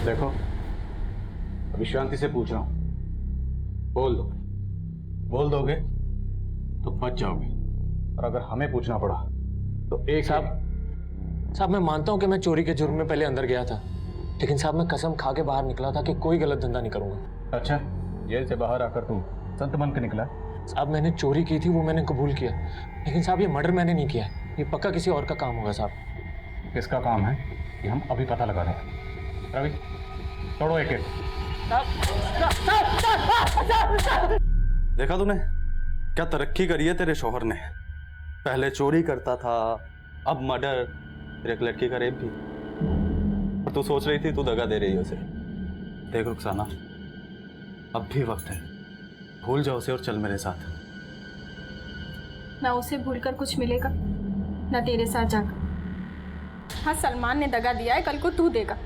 देखो, अभी शांति से पूछ रहा हूं, बोल दो। बोल दोगे तो बच जाओगे, और अगर हमें पूछना पड़ा तो एक साहब मैं मानता हूं कि मैं चोरी के जुर्म में पहले अंदर गया था, लेकिन साहब मैं कसम खा के बाहर निकला था कि कोई गलत धंधा नहीं करूंगा। अच्छा, जेल से बाहर आकर तुम संत बन के निकला? साहब मैंने चोरी की थी, वो मैंने कबूल किया, लेकिन साहब ये मर्डर मैंने नहीं किया, ये पक्का किसी और का काम होगा साहब। किसका काम है ये हम अभी पता लगा रहे हैं। रवि, तोड़ो एक एक। देखा तूने क्या तरक्की करी है तेरे शौहर ने। पहले चोरी करता था, अब मर्डर, फिर एक लड़की का रेप भी। और तू सोच रही थी तू दगा दे रही है उसे। देख रुखसाना, अब भी वक्त है, भूल जाओ उसे और चल मेरे साथ। ना उसे भूलकर कुछ मिलेगा, ना तेरे साथ जाकर। हाँ, सलमान ने दगा दिया है, कल को तू देगा।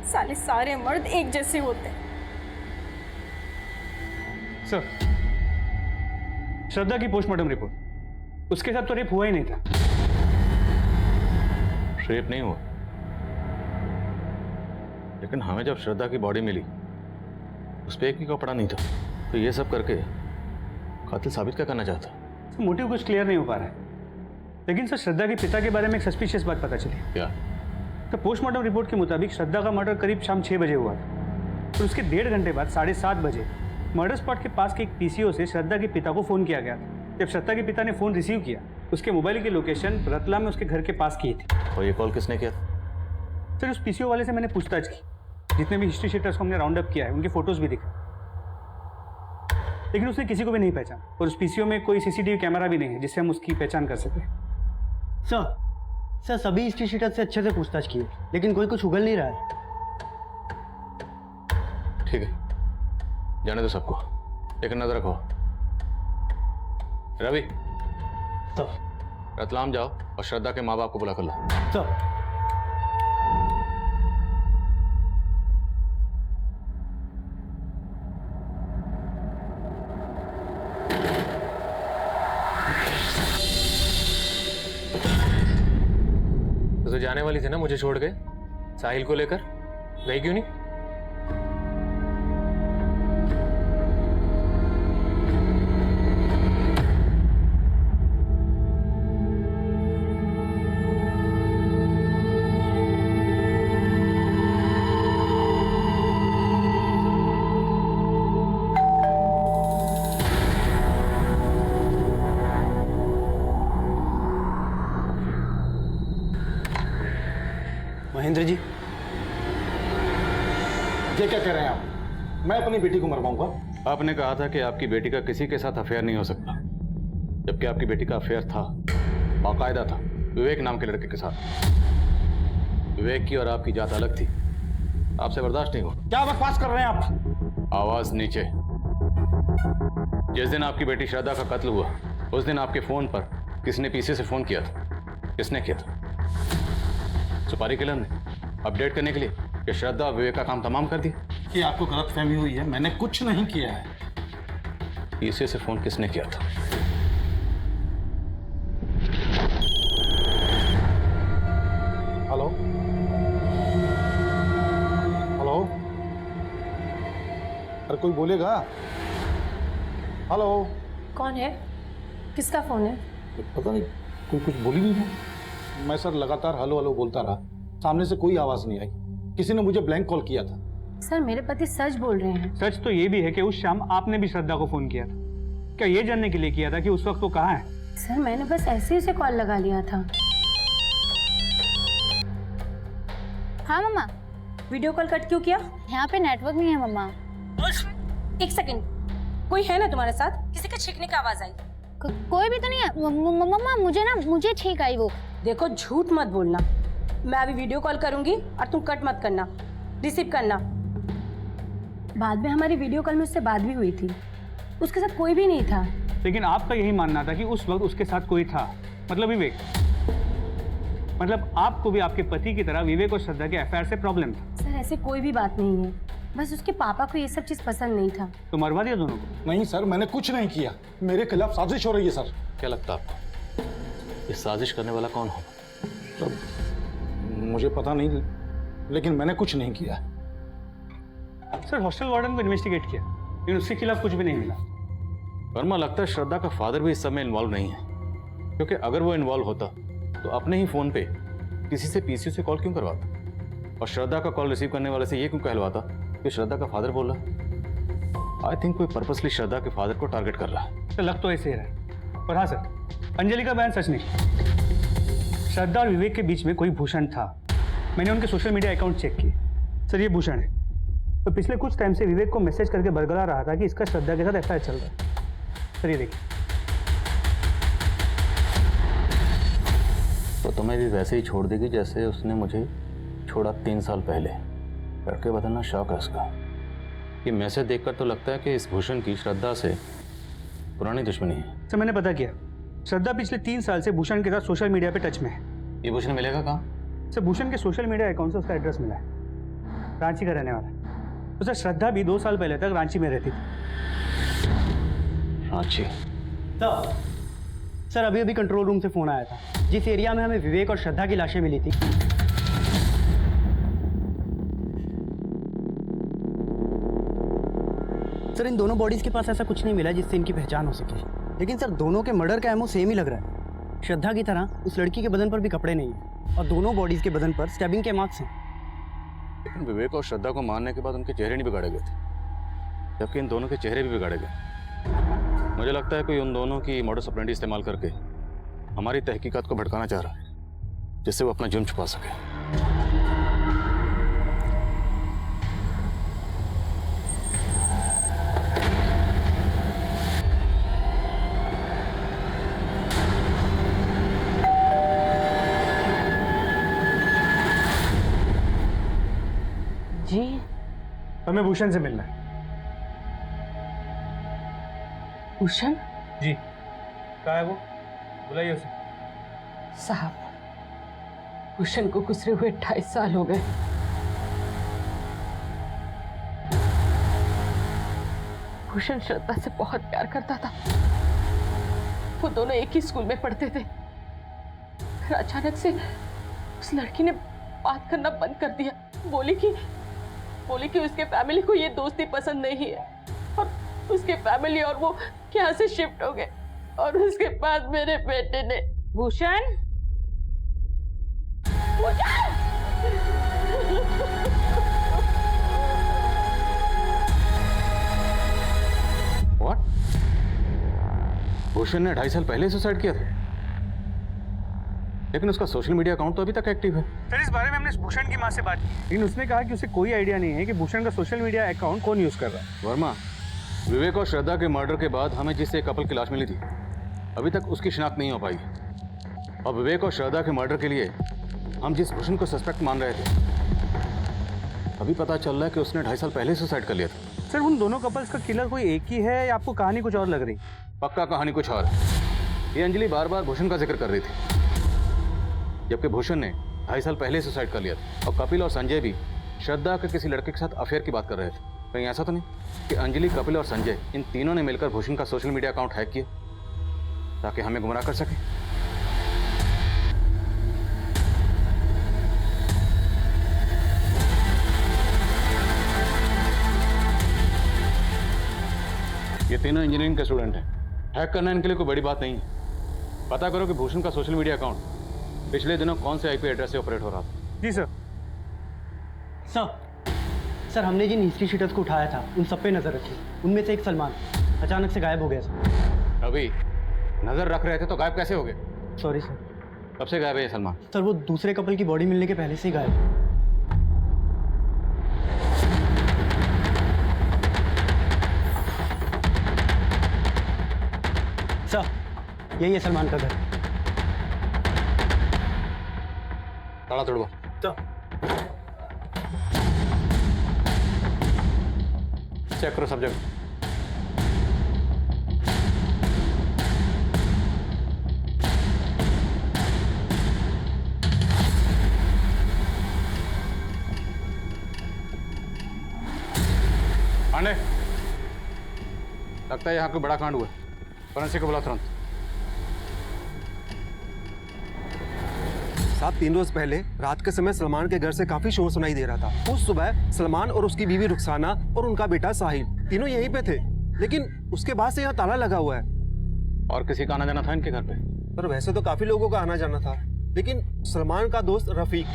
साले सारे मर्द एक जैसे होते हैं। सर, श्रद्धा की पोस्टमार्टम रिपोर्ट, उसके साथ तो रेप हुआ ही नहीं था। रेप नहीं हुआ, लेकिन हमें जब श्रद्धा की बॉडी मिली उस पर एक भी कपड़ा नहीं था, तो ये सब करके कातिल साबित क्या करना चाहता? तो मोटिव कुछ क्लियर नहीं हो पा रहा है, लेकिन सर श्रद्धा के पिता के बारे में एक सस्पिशियस बात पता चली। क्या? तो पोस्टमार्टम रिपोर्ट के मुताबिक श्रद्धा का मर्डर करीब शाम 6 बजे हुआ था, और उसके 1.5 घंटे बाद 7:30 बजे मर्डर स्पॉट के पास के एक पीसीओ से श्रद्धा के पिता को फ़ोन किया गया था। जब श्रद्धा के पिता ने फ़ोन रिसीव किया, उसके मोबाइल की लोकेशन रतलाम में उसके घर के पास की थी। और ये कॉल किसने किया था? सर, उस पीसीओ वाले से मैंने पूछताछ की, जितने भी हिस्ट्री शीटर्स को हमने राउंड अप किया है उनके फोटोज़ भी दिखे, लेकिन उसने किसी को भी नहीं पहचाना। और उस पीसीओ में कोई सीसीटीवी कैमरा भी नहीं है जिससे हम उसकी पहचान कर सकें। सर सभी हिस्ट्री शीटर से अच्छे से पूछताछ की, लेकिन कोई कुछ उगल नहीं रहा है। ठीक है, जाने दो सबको, एक नजर रखो। रवि, तो रतलाम जाओ और श्रद्धा के माँ बाप को बुला कर लो। तो जाने वाली थी ना मुझे छोड़ के साहिल को लेकर, गई क्यों नहीं? महेंद्र जी, ये क्या कह रहे हैं आप? मैं अपनी बेटी को मरवाऊंगा? आपने कहा था कि आपकी बेटी का किसी के साथ अफेयर नहीं हो सकता, जबकि आपकी बेटी का अफेयर था, बाकायदा था, विवेक नाम के लड़के के साथ। विवेक की और आपकी जात अलग थी, आपसे बर्दाश्त नहीं हुआ। क्या बकवास कर रहे हैं आप? आवाज नीचे। जिस दिन आपकी बेटी श्रद्धा का कत्ल हुआ उस दिन आपके फोन पर किसने पीछे से फोन किया था? किसने किया था? सुपारी किलर ने, अपडेट करने के लिए कि श्रद्धा और विवेक का काम तमाम कर दिया। कि आपको गलतफहमी हुई है, मैंने कुछ नहीं किया है। पीछे से फोन किसने किया था? हेलो हेलो, अरे कोई बोलेगा? हेलो। कौन है? किसका फोन है? पता नहीं, कोई कुछ बोल ही नहीं रहा। मैं सर लगातार हेलो हेलो बोलता रहा, सामने से कोई आवाज नहीं आई। किसी ने मुझे ब्लैंक कॉल किया था। सर, मेरे पति सच बोल रहे हैं। सच तो ये भी है कि उस शाम आपने भी श्रद्धा को फोन किया था। क्या ये जानने के लिए किया था कि उस वक्त वो कहाँ है? सर, मैंने बस ऐसे ही उसे कॉल लगा लिया था। हाँ मम्मा। वीडियो कॉल कट क्यों किया? यहाँ पे नेटवर्क नहीं है मम्मा। एक सेकंड, कोई है ना तुम्हारे साथ? किसी का छींकने की आवाज आई? कोई भी तो नहीं है मम्मा। मुझे छींक आई वो। देखो, झूठ मत बोलना। मैं अभी वीडियो कॉल करूंगी और तुम कट मत करना, रिसीव करना। बाद में हमारी वीडियो कॉल में उससे बात भी हुई थी, उसके साथ कोई भी नहीं था। लेकिन आपका यही मानना था कि उस वक्त उसके साथ कोई था, मतलब विवेक। मतलब आपको भी आपके पति की तरह विवेक और श्रद्धा के अफेयर से प्रॉब्लम था। सर, ऐसे कोई भी बात नहीं है, बस उसके पापा को ये सब चीज पसंद नहीं था। तो मरवा दिया दोनों को? नहीं सर, मैंने कुछ नहीं किया। मेरे खिलाफ साजिश हो रही है सर। क्या लगता है आपको इस साजिश करने वाला कौन होगा? सर, मुझे पता नहीं, लेकिन मैंने कुछ नहीं किया। सर हॉस्टल वार्डन को इन्वेस्टिगेट किया लेकिन उसके खिलाफ कुछ भी नहीं मिला। वर्मा, लगता है श्रद्धा का फादर भी इस सब में इन्वॉल्व नहीं है, क्योंकि अगर वो इन्वॉल्व होता तो अपने ही फोन पे किसी से पीसीयू से कॉल क्यों करवाता और श्रद्धा का कॉल रिसीव करने वाले से ये क्यों कहलवाता कि श्रद्धा का फादर बोल रहा। आई थिंक कोई पर्पसली श्रद्धा के फादर को टारगेट कर रहा है। तो लग तो ऐसे ही रहा है। और हाँ सर, अंजलि का बयान सच नहीं। श्रद्धा और विवेक के बीच में कोई भूषण था। मैंने उनके सोशल मीडिया अकाउंट चेक किए। सर ये भूषण है, तो पिछले कुछ टाइम से विवेक को मैसेज करके बरगला रहा था कि इसका श्रद्धा के साथ एफआईआर चल रहा है। सर ये देखिए। तो तुम्हें भी वैसे ही छोड़ देगी जैसे उसने मुझे छोड़ा 3 साल पहले। लड़के बदलना शौक है उसका। ये मैसेज देखकर तो लगता है कि इस भूषण की श्रद्धा से पुरानी दुश्मनी है। सर मैंने पता किया, श्रद्धा पिछले 3 साल से भूषण के साथ सोशल मीडिया पे टच में है। ये भूषण मिलेगा कहाँ? सर भूषण के सोशल मीडिया अकाउंट से उसका एड्रेस मिला है, रांची का रहने वाला है। तो सर श्रद्धा भी 2 साल पहले तक रांची में रहती थी। रांची? सर अभी अभी कंट्रोल रूम से फ़ोन आया था, जिस एरिया में हमें विवेक और श्रद्धा की लाशें मिली थी। सर इन दोनों बॉडीज़ के पास ऐसा कुछ नहीं मिला जिससे इनकी पहचान हो सके, लेकिन सर दोनों के मर्डर का एमओ सेम ही लग रहा है। श्रद्धा की तरह उस लड़की के बदन पर भी कपड़े नहीं हैं और दोनों बॉडीज़ के बदन पर स्टैबिंग के मार्क्स हैं। लेकिन विवेक और श्रद्धा को मारने के बाद उनके चेहरे नहीं बिगाड़े गए थे, जबकि इन दोनों के चेहरे भी बिगाड़े गए। मुझे लगता है कोई उन दोनों की मॉडस ऑपरेंडी इस्तेमाल करके हमारी तहकीकात को भटकाना चाह रहा है, जिससे वो अपना जुर्म छुपा सके। जी हमें भूषण से मिलना है। भूषण जी कहाँ है वो? बुलाइए उसे। साहब, भूषण को गुजरे हुए 28 साल हो गए। भूषण श्रद्धा से बहुत प्यार करता था। वो दोनों एक ही स्कूल में पढ़ते थे। फिर अचानक से उस लड़की ने बात करना बंद कर दिया। बोली कि उसके फैमिली को ये दोस्ती पसंद नहीं है और उसके फैमिली और वो यहाँ से शिफ्ट हो गए। और उसके बाद मेरे बेटे ने भूषण What? भूषण ने 2.5 साल पहले सुसाइड किया था, लेकिन उसका सोशल मीडिया अकाउंट तो अभी तक एक्टिव है। सर इस बारे में हमने भूषण की माँ से बात की, लेकिन उसने कहा कि उसे कोई आइडिया नहीं है कि भूषण का सोशल मीडिया अकाउंट कौन यूज कर रहा है। वर्मा, विवेक और श्रद्धा के मर्डर के बाद हमें जिससे कपल की लाश मिली थी, अभी तक उसकी शिनाख्त नहीं हो पाई। और विवेक और श्रद्धा के मर्डर के लिए हम जिस भूषण को सस्पेक्ट मान रहे थे, अभी पता चल रहा है कि उसने 2.5 साल पहले सुसाइड कर लिया था। सर उन दोनों कपल्स का किलर कोई एक ही है या आपको कहानी कुछ और लग रही? पक्का कहानी कुछ और है। ये अंजलि बार बार भूषण का जिक्र कर रही थी, जबकि भूषण ने 2.5 साल पहले सुसाइड कर लिया था। और कपिल और संजय भी श्रद्धा के किसी लड़के के साथ अफेयर की बात कर रहे थे। कहीं ऐसा तो नहीं कि अंजलि, कपिल और संजय इन तीनों ने मिलकर भूषण का सोशल मीडिया अकाउंट हैक किया ताकि हमें गुमराह कर सके? ये तीनों इंजीनियरिंग के स्टूडेंट हैं। हैक करना इनके लिए कोई बड़ी बात नहीं है। पता करो कि भूषण का सोशल मीडिया अकाउंट पिछले दिनों कौन से आईपी एड्रेस से ऑपरेट हो रहा था। जी सर। सर हमने जिन हिस्ट्री शीटर्स को उठाया था उन सब पे नजर रखी। उनमें से एक सलमान अचानक से गायब हो गया सर। अभी नजर रख रहे थे तो गायब कैसे हो गए? Sorry sir. कब से गायब है ये सलमान? सर वो दूसरे कपल की बॉडी मिलने के पहले से ही गायब है। सर यही है सलमान का घर। ताला तोड़वा। चेक करो सब जगह। पांडे, लगता है यहाँ कोई बड़ा कांड हुआ। फोरेंसिक को बुला तुरंत। साहब 3 रोज पहले रात के समय सलमान के घर से काफी शोर सुनाई दे रहा था। उस सुबह सलमान और उसकी बीवी रुखसाना और उनका बेटा साहिल तीनों यहीं पे थे, लेकिन उसके बाद से यहाँ ताला लगा हुआ है। और किसी का आना जाना था इनके घर पे? पर वैसे तो काफी लोगों का आना जाना था, लेकिन सलमान का दोस्त रफीक।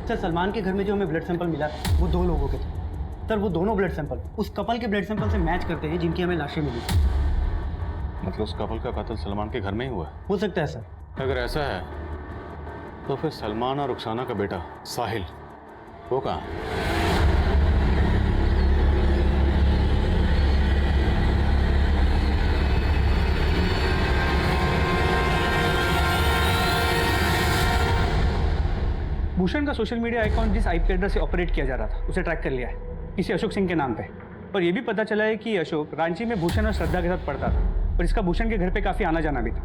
सर सलमान के घर में जो हमें ब्लड सैंपल मिला था वो 2 लोगों के थे सर। वो दोनों ब्लड सैंपल उस कपल के ब्लड सैंपल से मैच करते हैं जिनकी हमें लाशें मिली। मतलब उस कपल का कत्ल सलमान के घर में ही हुआ है? हो सकता है सर। अगर ऐसा है तो फिर सलमान और रुखसाना का बेटा साहिल वो कहाँ है? भूषण का सोशल मीडिया अकाउंट जिस आईपी एड्रेस से ऑपरेट किया जा रहा था उसे ट्रैक कर लिया है, किसी अशोक सिंह के नाम पे। और ये भी पता चला है कि अशोक रांची में भूषण और श्रद्धा के साथ पढ़ता था और इसका भूषण के घर पे काफ़ी आना जाना भी था।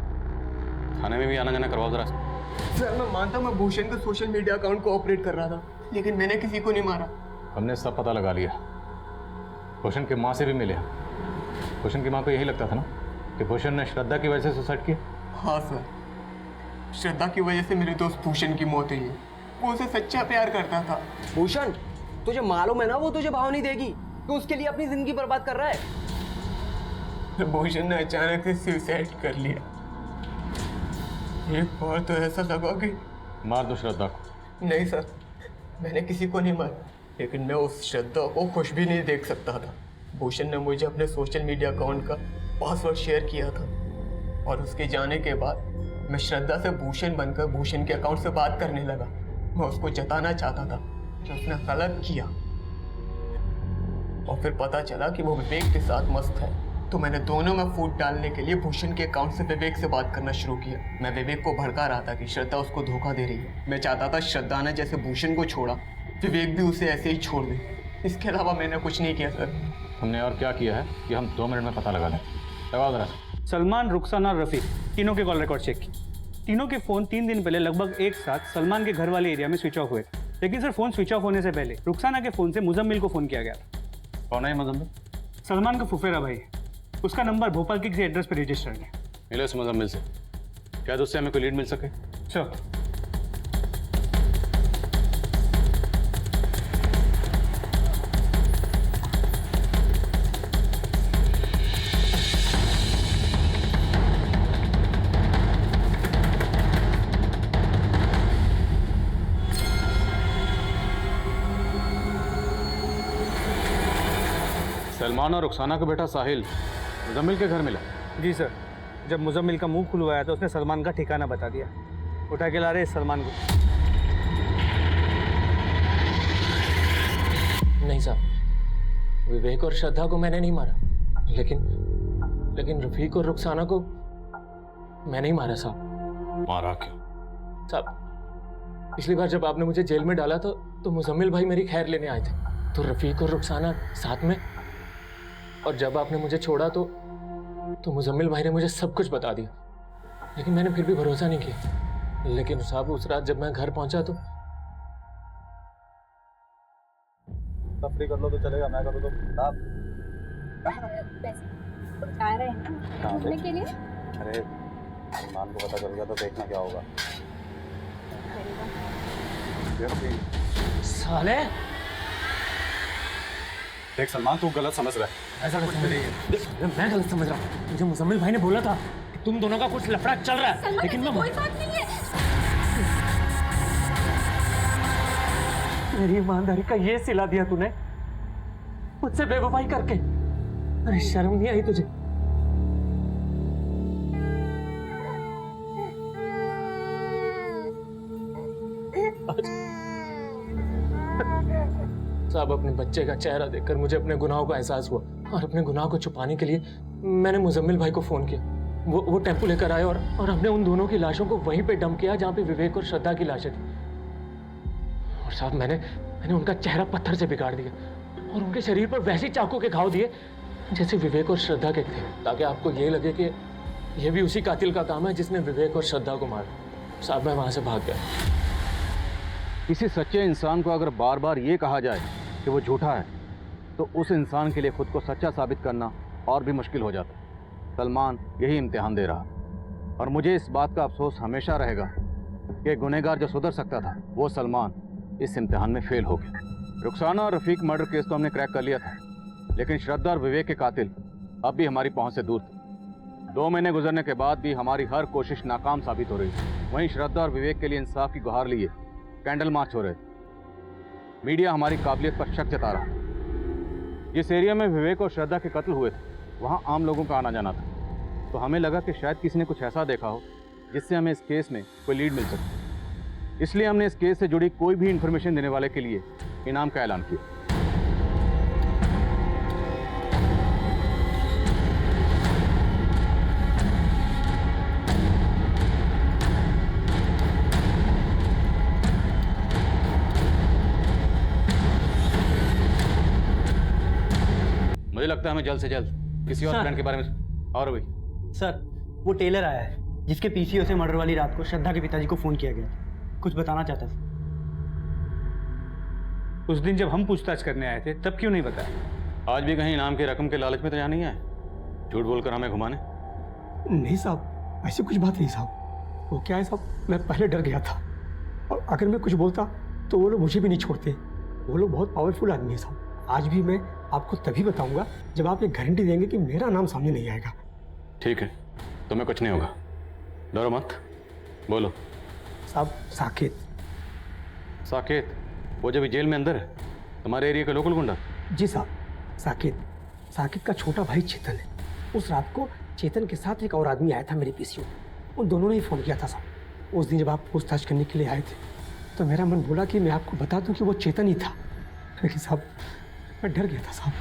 थाने में भी आना जाना करवाओ जरा। सर मैं मानता हूँ मैं भूषण का सोशल मीडिया अकाउंट को ऑपरेट कर रहा था, लेकिन मैंने किसी को नहीं मारा। हमने सब पता लगा लिया, भूषण की माँ से भी मिले। भूषण की माँ को यही लगता था ना कि भूषण ने श्रद्धा की वजह से सुसाइड किया? हाँ सर, श्रद्धा की वजह से मेरे दोस्त भूषण की मौत हुई है। वो उसे सच्चा प्यार करता था। भूषण तुझे मालूम है ना वो तुझे भाव नहीं देगी, तो उसके लिए अपनी जिंदगी बर्बाद कर रहा है। भूषण ने अचानक से सुसाइड कर लिया। एक बार तो ऐसा लगा कि मार दो श्रद्धा को। नहीं सर, मैंने किसी को नहीं मारा, लेकिन मैं उस श्रद्धा को खुश भी नहीं देख सकता था। भूषण ने मुझे अपने सोशल मीडिया अकाउंट का पासवर्ड शेयर किया था और उसके जाने के बाद मैं श्रद्धा से भूषण बनकर भूषण के अकाउंट से बात करने लगा। मैं उसको जताना चाहता था कि उसने गलत किया, और फिर पता चला कि वो विवेक के साथ मस्त है, तो मैंने दोनों में फूट डालने के लिए भूषण के अकाउंट से विवेक से बात करना शुरू किया। मैं विवेक को भड़का रहा था कि श्रद्धा उसको धोखा दे रही है। मैं चाहता था श्रद्धा ने जैसे भूषण को छोड़ा, विवेक भी उसे ऐसे ही छोड़ दे। इसके अलावा मैंने कुछ नहीं किया सर। हमने और क्या किया है कि हम 2 मिनट में पता लगा लें। लगाओ जरा। सलमान, रुखसाना और रफ़ीक तीनों के कॉल रिकॉर्ड चेक की। तीनों के फ़ोन 3 दिन पहले लगभग एक साथ सलमान के घर वाले एरिया में स्विच ऑफ हुए थे, लेकिन सर फ़ोन स्विच ऑफ होने से पहले रुखसाना के फ़ोन से मुजम्मिल को फ़ोन किया गया था। कौन है मुजम्मिल? सलमान का फुफेरा भाई, उसका नंबर भोपाल के किसी एड्रेस पर रजिस्टर्ड है। मिलो इस मुजम्मिल से, क्या उससे हमें कोई लीड मिल सके? सर सलमान और रुखसाना का बेटा साहिल मुजम्मिल के घर मिला? जी सर, जब मुजम्मिल का मुंह खुलवाया तो उसने सलमान का ठिकाना बता दिया। उठा के ला रहे सलमान को। नहीं साहब, विवेक और श्रद्धा को मैंने नहीं मारा, लेकिन रफीक और रुखसाना को मैंने ही मारा साहब। मारा क्यों? साहब पिछली बार जब आपने मुझे जेल में डाला था तो मुजम्मिल भाई मेरी खैर लेने आए थे, तो रफीक और रुखसाना साथ में, और जब आपने मुझे छोड़ा तो मुजम्मिल भाई ने मुझे सब कुछ बता दिया, लेकिन मैंने फिर भी भरोसा नहीं किया। लेकिन साहब उस रात जब मैं घर पहुंचा तो तफरी कर लो तो चलेगा, मैं करूँ तो साहब बता रहे हैं ना घूमने के लिए। अरे सलमान को पता चल गया तो देखना क्या होगा। साले देख सलमान, तू गलत समझ रहा है। ऐसा कुछ नहीं है, मैं गलत समझ रहा हूँ। मुझे मुजम्मिल भाई ने बोला था कि तुम दोनों का कुछ लफड़ा चल रहा है, लेकिन मैं कोई बात नहीं है। मेरी ईमानदारी का ये सिला दिया तूने मुझसे बेवफाई करके। अरे शर्म नहीं आई तुझे? साहब अपने बच्चे का चेहरा देखकर मुझे अपने गुनाहों का एहसास हुआ, और अपने गुनाह को छुपाने के लिए मैंने मुजम्मिल भाई को फोन किया। वो टेम्पो लेकर आए और हमने उन दोनों की लाशों को वहीं पे डंप किया जहाँ पे विवेक और श्रद्धा की लाशें थी। और साहब मैंने उनका चेहरा पत्थर से बिगाड़ दिया और उनके शरीर पर वैसे चाकू के घाव दिए जैसे विवेक और श्रद्धा के थे, ताकि आपको ये लगे कि ये भी उसी कातिल का काम है जिसने विवेक और श्रद्धा को मारा। साहब मैं वहां से भाग गया। किसी सच्चे इंसान को अगर बार बार ये कहा जाए कि वो झूठा है तो उस इंसान के लिए खुद को सच्चा साबित करना और भी मुश्किल हो जाता है। सलमान यही इम्तिहान दे रहा और मुझे इस बात का अफसोस हमेशा रहेगा कि गुनहगार जो सुधर सकता था वो सलमान इस इम्तिहान में फेल हो गया। रुखसाना और रफीक मर्डर केस तो हमने क्रैक कर लिया था, लेकिन श्रद्धा और विवेक के कातिल अब भी हमारी पहुंच से दूर थे। 2 महीने गुजरने के बाद भी हमारी हर कोशिश नाकाम साबित हो रही थी। वहीं श्रद्धा और विवेक के लिए इंसाफ की गुहार लिए कैंडल मार्च हो रहे थे। मीडिया हमारी काबिलियत पर शक जता रहा। जिस एरिया में विवेक और श्रद्धा के कत्ल हुए थे वहां आम लोगों का आना जाना था, तो हमें लगा कि शायद किसी ने कुछ ऐसा देखा हो जिससे हमें इस केस में कोई लीड मिल सके। इसलिए हमने इस केस से जुड़ी कोई भी इंफॉर्मेशन देने वाले के लिए इनाम का ऐलान किया। मुझे लगता है हमें जल्द से जल्द किसी और प्लान के बारे में। और भी सर, वो टेलर आया है जिसके पीसीओ से मर्डर वाली रात को श्रद्धा के पिताजी को फ़ोन किया गया था। कुछ बताना चाहता था। उस दिन जब हम पूछताछ करने आए थे तब क्यों नहीं बताया? आज भी कहीं इनाम की रकम के लालच में तो यहाँ नहीं आए, झूठ बोलकर हमें घुमाने? नहीं साहब, ऐसी कुछ बात नहीं साहब। वो क्या है साहब, मैं पहले डर गया था और अगर मैं कुछ बोलता तो वो लोग मुझे भी नहीं छोड़ते। वो लोग बहुत पावरफुल आदमी है साहब। आज भी मैं आपको तभी बताऊंगा जब आप ये गारंटी देंगे कि मेरा नाम सामने नहीं आएगा। ठीक है, तुम्हें कुछ नहीं होगा, डरो मत। बोलो। साहब, साकेत। साकेत? वो जब जेल में अंदर है, तुम्हारे एरिया का लोकल गुंडा? जी साहब, साकेत। साकेत का छोटा भाई चेतन है। उस रात को चेतन के साथ एक और आदमी आया था मेरे पीसीओ। उन दोनों ने ही फ़ोन किया था साहब। उस दिन जब आप पूछताछ करने के लिए आए थे तो मेरा मन बोला कि मैं आपको बता दूं कि वो चेतन ही था, लेकिन साहब मैं डर गया था साहब।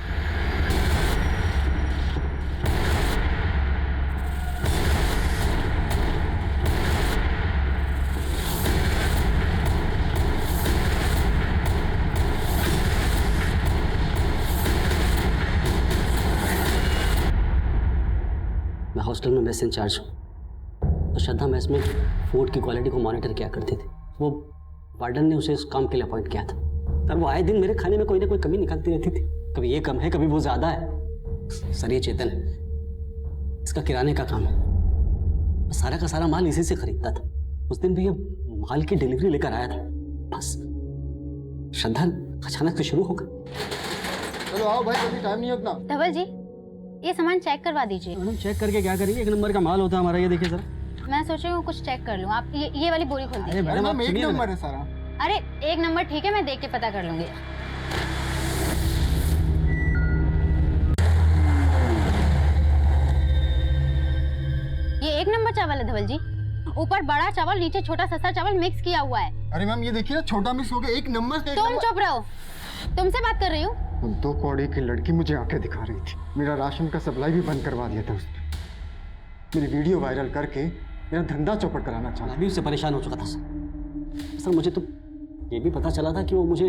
मैं हॉस्टल में मेस इंचार्ज हूँ, तो श्रद्धा मेस में फूड की क्वालिटी को मॉनिटर किया करती थी। वो वार्डन ने उसे इस काम के लिए अपॉइंट किया था। तब वो आए दिन मेरे खाने में कोई ना कोई कमी निकालती रहती थी। कभी ये कम है, कभी वो ज़्यादा है। सर, ये चेतन है, इसका किराने का काम है। मैं सारा का सारा माल इसी से खरीदता था। उस दिन भी ये माल की डिलीवरी लेकर आया था, बस श्रद्धा अचानक से शुरू हो गई। चलो आओ भाई, अभी टाइम नहीं है उतना। धवल जी, ये सामान चेक करवा दीजिए। मैडम, चेक करके क्या करेंगे? 1 नंबर का माल होता है हमारा। ये देखिए सर। मैं सोच रही हूँ कुछ चेक कर लूँ। आप ये वाली बोरी खोल दीजिए। मैडम, आप 1 सुनिए नंबर है सारा। अरे 1 नंबर ठीक है, मैं देख के पता कर लूंगी। ये 1 नंबर चावल है धवल जी। ऊपर बड़ा चावल, नीचे छोटा सस्ता चावल मिक्स किया हुआ है। अरे मैम, ये देखिए ना, छोटा मिक्स हो गया। 1 नंबर से तुम चुप रहो, तुमसे बात कर रही हूँ। 2 कौड़ी की लड़की मुझे आंखें दिखा रही थी। मेरा राशन का सप्लाई भी बंद करवा दिया था उसने। मेरी वीडियो वायरल करके मेरा धंधा चौपट कराना चाहा। मैं भी उससे परेशान हो चुका था सर। मुझे तो ये भी पता चला था कि वो मुझे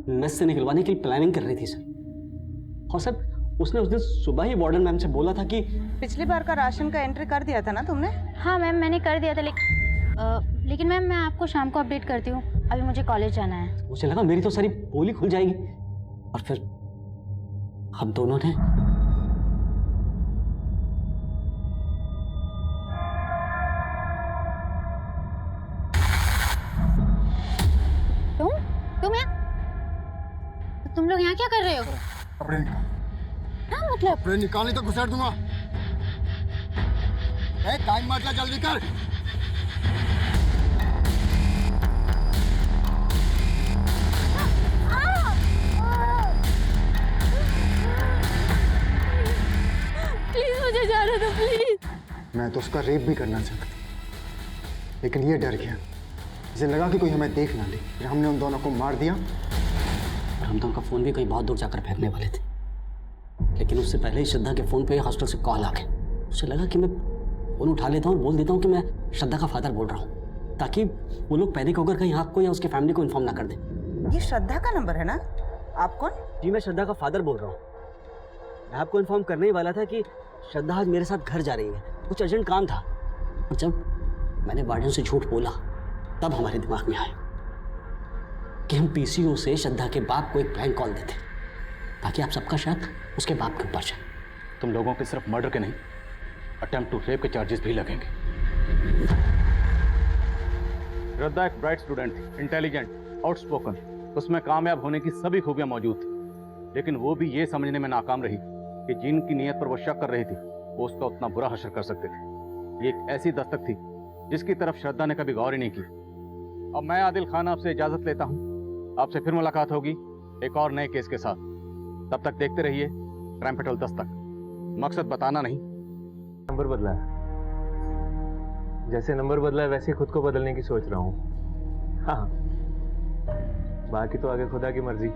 मेस से निकलवाने की प्लानिंग कर रही थी सर। और सर, उसने उस दिन सुबह ही वार्डन मैम से बोला था कि पिछली बार का राशन का एंट्री कर दिया था ना तुमने? हाँ मैम, मैंने कर दिया था, लेकिन मैम मैं आपको शाम को अपडेट करती हूँ। अभी मुझे कॉलेज जाना है। मुझे लगा मेरी तो सारी पोली खुल जाएगी, और फिर हम दोनों ने तुम लोग यहाँ क्या कर रहे हो? कपड़े निकाल। हाँ मतलब? कपड़े निकालने तो घुसेड़ दूंगा। टाइम मत ला, जल्दी कर। प्लीज मुझे जाने दो, प्लीज। मैं तो उसका रेप भी करना चाहता था, लेकिन ये डर गया। इसे लगा कि कोई हमें देख ना ले। फिर हमने उन दोनों को मार दिया। और हम तो उनका फ़ोन भी कहीं बहुत दूर जाकर फेंकने वाले थे, लेकिन उससे पहले ही श्रद्धा के फ़ोन पे हॉस्टल से कॉल आ गया। उसे लगा कि मैं फ़ोन उठा लेता हूँ और बोल देता हूँ कि मैं श्रद्धा का फादर बोल रहा हूँ, ताकि वो लोग पैनिक होकर कहीं आपको या उसके फैमिली को इन्फॉर्म ना कर दें। ये श्रद्धा का नंबर है ना? आप कौन? जी, मैं श्रद्धा का फादर बोल रहा हूँ। मैं आपको इन्फॉर्म करने ही वाला था कि श्रद्धा आज मेरे साथ घर जा रही है। कुछ अर्जेंट काम था। और जब मैंने वार्डन से झूठ बोला तब हमारे दिमाग में आया कि हम पीसीओ से श्रद्धा के बाप को एक प्रैंक कॉल देते ताकि आप सबका शक उसके बाप के ऊपर जाए। तुम लोगों के सिर्फ मर्डर के नहीं, अटेम्प्ट टू रेप के चार्जेस भी लगेंगे। श्रद्धा एक ब्राइट स्टूडेंट थी, इंटेलिजेंट, आउटस्पोकन, उसमें कामयाब होने की सभी खूबियां मौजूद थी, लेकिन वो भी ये समझने में नाकाम रही कि जिनकी नीयत पर वो शक कर रही थी वो उसका उतना बुरा हश्र कर सकते थे। ये एक ऐसी दस्तक थी जिसकी तरफ श्रद्धा ने कभी गौर ही नहीं की। अब मैं आदिल खान आपसे इजाजत लेता हूँ, आपसे फिर मुलाकात होगी एक और नए केस के साथ। तब तक देखते रहिए क्राइम पेट्रोल दस्तक। मकसद बताना नहीं, नंबर बदला है। जैसे नंबर बदला है वैसे खुद को बदलने की सोच रहा हूँ। हाँ, बाकी तो आगे खुदा की मर्जी,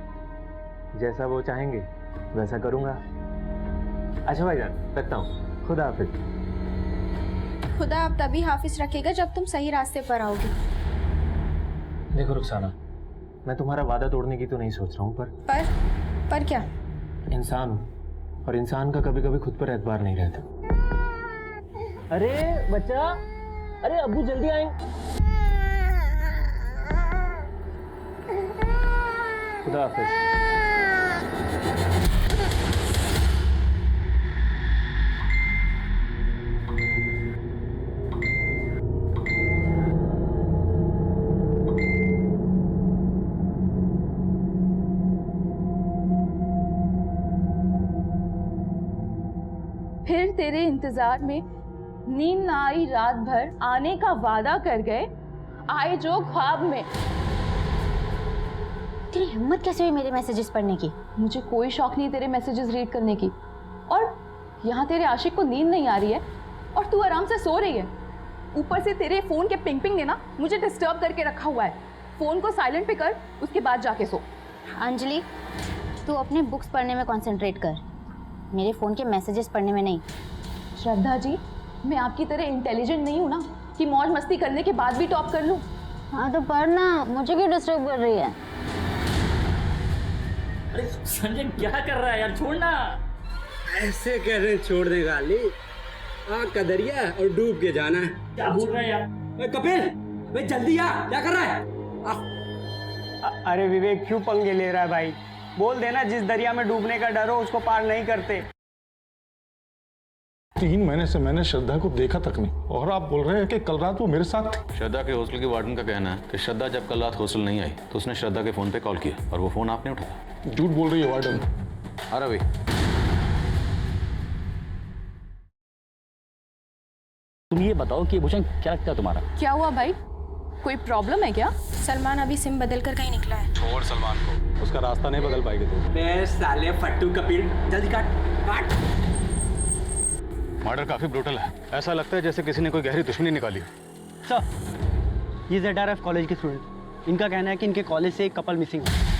जैसा वो चाहेंगे वैसा करूँगा। अच्छा भाईजान, रखता हूँ, खुदा हाफिज। खुदा आप तभी हाफिज रखेगा जब तुम सही रास्ते पर आओगे। देखो रुखसाना, मैं तुम्हारा वादा तोड़ने की तो नहीं सोच रहा हूँ, पर क्या? इंसान हूँ और इंसान का कभी कभी खुद पर एतबार नहीं रहता। अरे बच्चा, अरे अब्बू जल्दी आए। खुदा हाफिज। फिर तेरे इंतजार में नींद ना आई रात भर, आने का वादा कर गए, आए जो ख्वाब में। तेरी हिम्मत कैसे हुई मेरे मैसेजेस पढ़ने की? मुझे कोई शौक नहीं तेरे मैसेजेस रीड करने की, और यहाँ तेरे आशिक को नींद नहीं आ रही है और तू आराम से सो रही है। ऊपर से तेरे फोन के पिंग पिंग ने ना मुझे डिस्टर्ब करके रखा हुआ है। फोन को साइलेंट पे कर, उसके बाद जाके सो। अंजलि, तू अपने बुक्स पढ़ने में कंसंट्रेट कर, मेरे फ़ोन के मैसेजेस पढ़ने में नहीं। श्रद्धा जी, मैं आपकी तरह इंटेलिजेंट नहीं हूँ ना कि मौज मस्ती करने के बाद भी टॉप कर लूँ। हाँ तो पढ़ना, मुझे क्यों डिस्टर्ब कर रही है? अरे संजय क्या कर रहा है यार, छोड़ना। ऐसे कैसे छोड़ देगा अली? आग का दरिया और डूब के जाना है। क्या बोल रहा है यार? कपिल, भाई जल्दी आ, क्या कर रहा है? अरे विवेक क्यों पंगे ले रहा है भाई? बोल देना जिस दरिया में डूबने का डर हो उसको पार नहीं करते। 3 महीने से मैंने श्रद्धा को देखा तक नहीं, और आप बोल रहे हैं कि कल रात वो मेरे साथ थी। श्रद्धा के हॉस्टल के वार्डन का कहना है कि श्रद्धा जब कल रात हॉस्टल नहीं आई तो उसने श्रद्धा के फोन पे कॉल किया और वो फोन आपने उठाया। झूठ बोल रही है वार्डन। अरे भाई, तुम ये बताओ कि भूषण क्या लगता है तुम्हारा? क्या हुआ भाई, कोई प्रॉब्लम है क्या? सलमान अभी सिम बदल कर कहीं निकला है। छोड़ सलमान को, उसका रास्ता नहीं बदल पाएगी तू। बे साले फट्टू कपिल, जल्दी काट। मर्डर काफी ब्रूटल है, ऐसा लगता है जैसे किसी ने कोई गहरी दुश्मनी निकाली। सर, ये ZRF कॉलेज के स्टूडेंट, इनका कहना है कि इनके कॉलेज से एक कपल मिसिंग है।